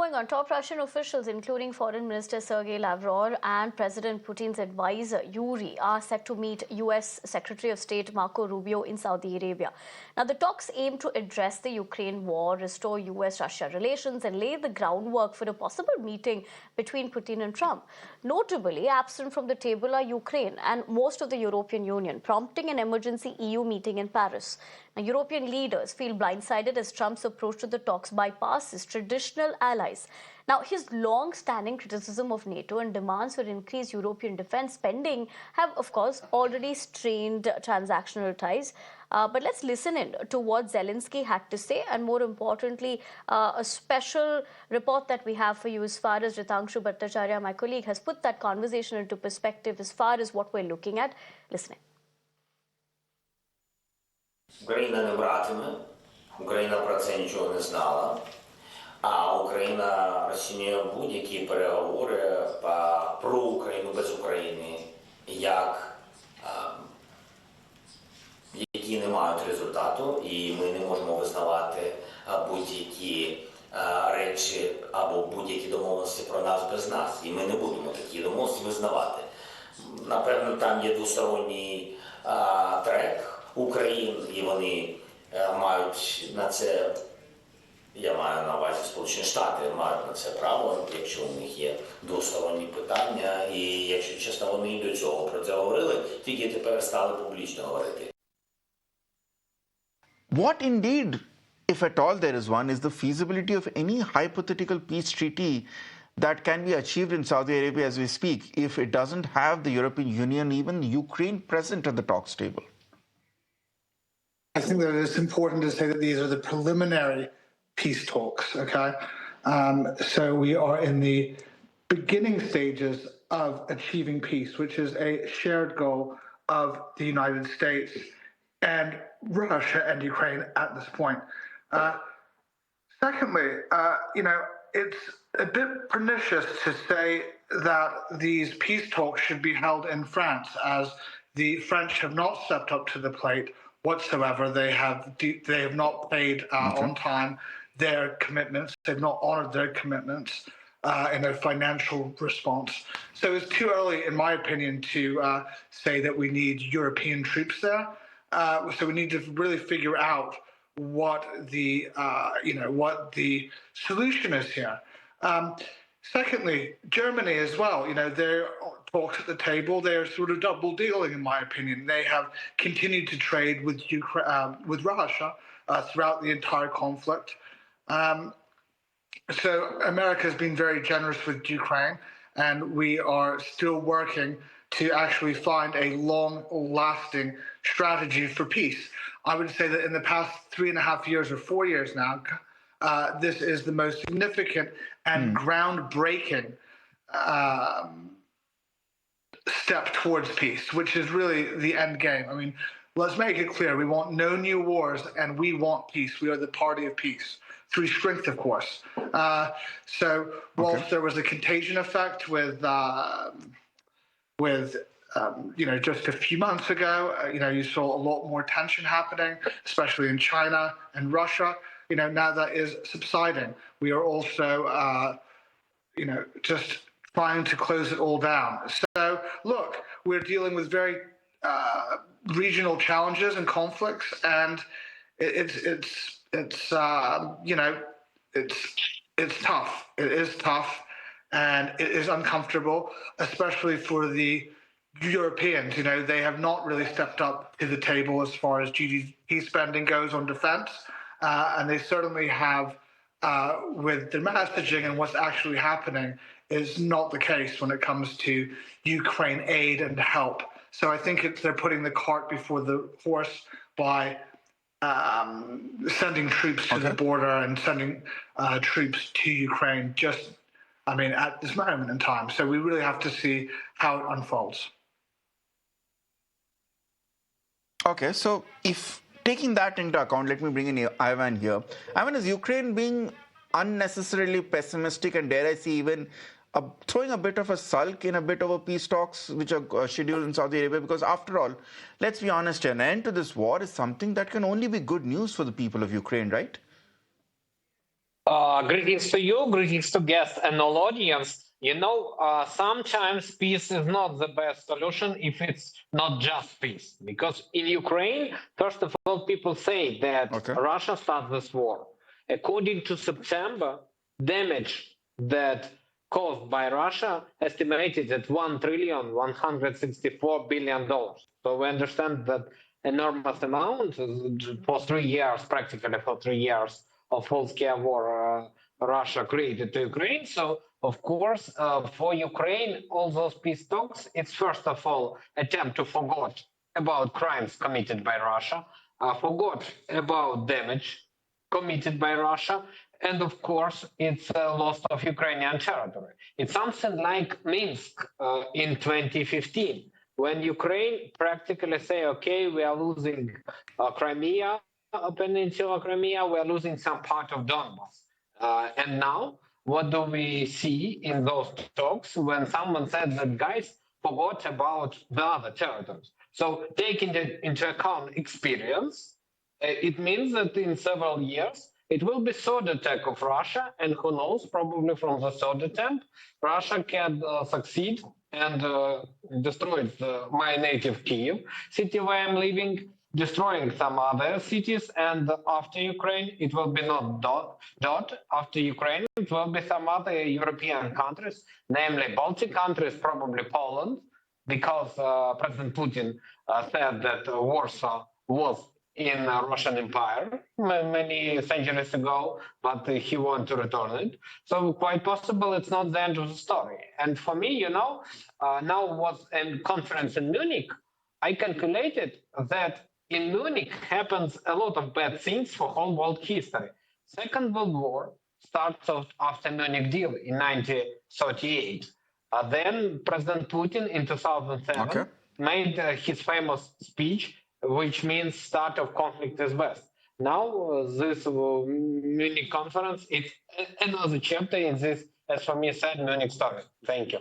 Moving on, top Russian officials, including Foreign Minister Sergei Lavrov and President Putin's advisor Yuri, are set to meet U.S. Secretary of State Marco Rubio in Saudi Arabia. Now, the talks aim to address the Ukraine war, restore U.S. Russia relations, and lay the groundwork for a possible meeting between Putin and Trump. Notably, absent from the table are Ukraine and most of the European Union, prompting an emergency EU meeting in Paris. Now, European leaders feel blindsided as Trump's approach to the talks bypasses traditional allies. Now, his long-standing criticism of NATO and demands for increased European defense spending have, of course, already strained transactional ties. But let's listen in to what Zelenskyy had to say, and more importantly, a special report that we have for you as far as Ritangshu Bhattacharya, my colleague, has put that conversation into perspective as far as what we're looking at. Listen in. Україна не братиме, Україна про це нічого не знала, а Україна розцінює будь-які переговори про Україну без України, які не мають результату, і ми не можемо визнавати будь-які речі або будь-які домовленості про нас без нас, і ми не будемо такі домовленості визнавати. Напевно, там є двосторонній трек України, і вони мають на це, я маю на увазі Сполучені Штати, мають на це право, якщо у них є двосторонні питання, і якщо чесно, вони і до цього про це говорили, тільки тепер стали публічно говорити. What indeed, if at all there is one, is the feasibility of any hypothetical peace treaty that can be achieved in Saudi Arabia as we speak if it doesn't have the European Union, even Ukraine, present at the talks table? I think that it's important to say that these are the preliminary peace talks, okay? So we are in the beginning stages of achieving peace, which is a shared goal of the United States and Russia and Ukraine at this point. Secondly, it's a bit pernicious to say that these peace talks should be held in France, as the French have not stepped up to the plate whatsoever. They have not paid on time their commitments. They've not honored their commitments in a financial response. So it's too early, in my opinion, to say that we need European troops there. So we need to really figure out what the solution is here. Secondly, Germany as well. Their talks at the table, they're sort of double dealing, in my opinion. They have continued to trade with Russia throughout the entire conflict. So America has been very generous with Ukraine, and we are still working to actually find a long-lasting strategy for peace. I would say that in the past 3.5 years or 4 years now, this is the most significant and groundbreaking step towards peace, which is really the end game. I mean, let's make it clear. We want no new wars, and we want peace. We are the party of peace, through strength, of course. So whilst there was a contagion effect with just a few months ago, you saw a lot more tension happening, especially in China and Russia. Now that is subsiding. We are also, just trying to close it all down. So, look, we're dealing with very regional challenges and conflicts, and it's tough. It is tough, and it is uncomfortable, especially for the Europeans. They have not really stepped up to the table as far as GDP spending goes on defense, and they certainly have with their messaging and what's actually happening is not the case when it comes to Ukraine aid and help. So I think they're putting the cart before the horse by sending troops to the border and sending troops to Ukraine at this moment in time. So we really have to see how it unfolds. Okay, so if taking that into account, let me bring in Ivan here. Ivan, is Ukraine being unnecessarily pessimistic and, dare I say, even throwing a bit of a sulk in a bit of a peace talks which are scheduled in Saudi Arabia? Because after all, let's be honest, an end to this war is something that can only be good news for the people of Ukraine, right? Greetings to you, greetings to guests and all audience. Sometimes peace is not the best solution if it's not just peace. Because in Ukraine, first of all, people say that Okay. Russia started this war. According to September, damage that caused by Russia estimated at $1,164 billion. So we understand that enormous amount for 3 years, practically for 3 years of full-scale war Russia created to Ukraine. So, of course, for Ukraine, all those peace talks, it's first of all attempt to forget about crimes committed by Russia, forgot about damage committed by Russia, and of course, it's a loss of Ukrainian territory. It's something like Minsk in 2015, when Ukraine practically say, okay, we are losing Crimea, Peninsula Crimea, we are losing some part of Donbass. And now, what do we see in those talks when someone said that guys forgot about the other territories? So taking into account experience, it means that in several years, it will be third attack of Russia, and who knows, probably from the third attempt, Russia can succeed and destroy my native Kiev city where I'm living, destroying some other cities, and after Ukraine, it will be not dot. After Ukraine, it will be some other European countries, namely Baltic countries, probably Poland, because President Putin said that Warsaw was in Russian Empire many centuries ago, but he wants to return it. So quite possible it's not the end of the story. And for me, now was a conference in Munich. I calculated that in Munich happens a lot of bad things for whole world history. Second World War starts after Munich deal in 1938. Then President Putin in 2007 made his famous speech, which means start of conflict is best. Now this Munich conference is another chapter in this, as for me said, Munich story. Thank you.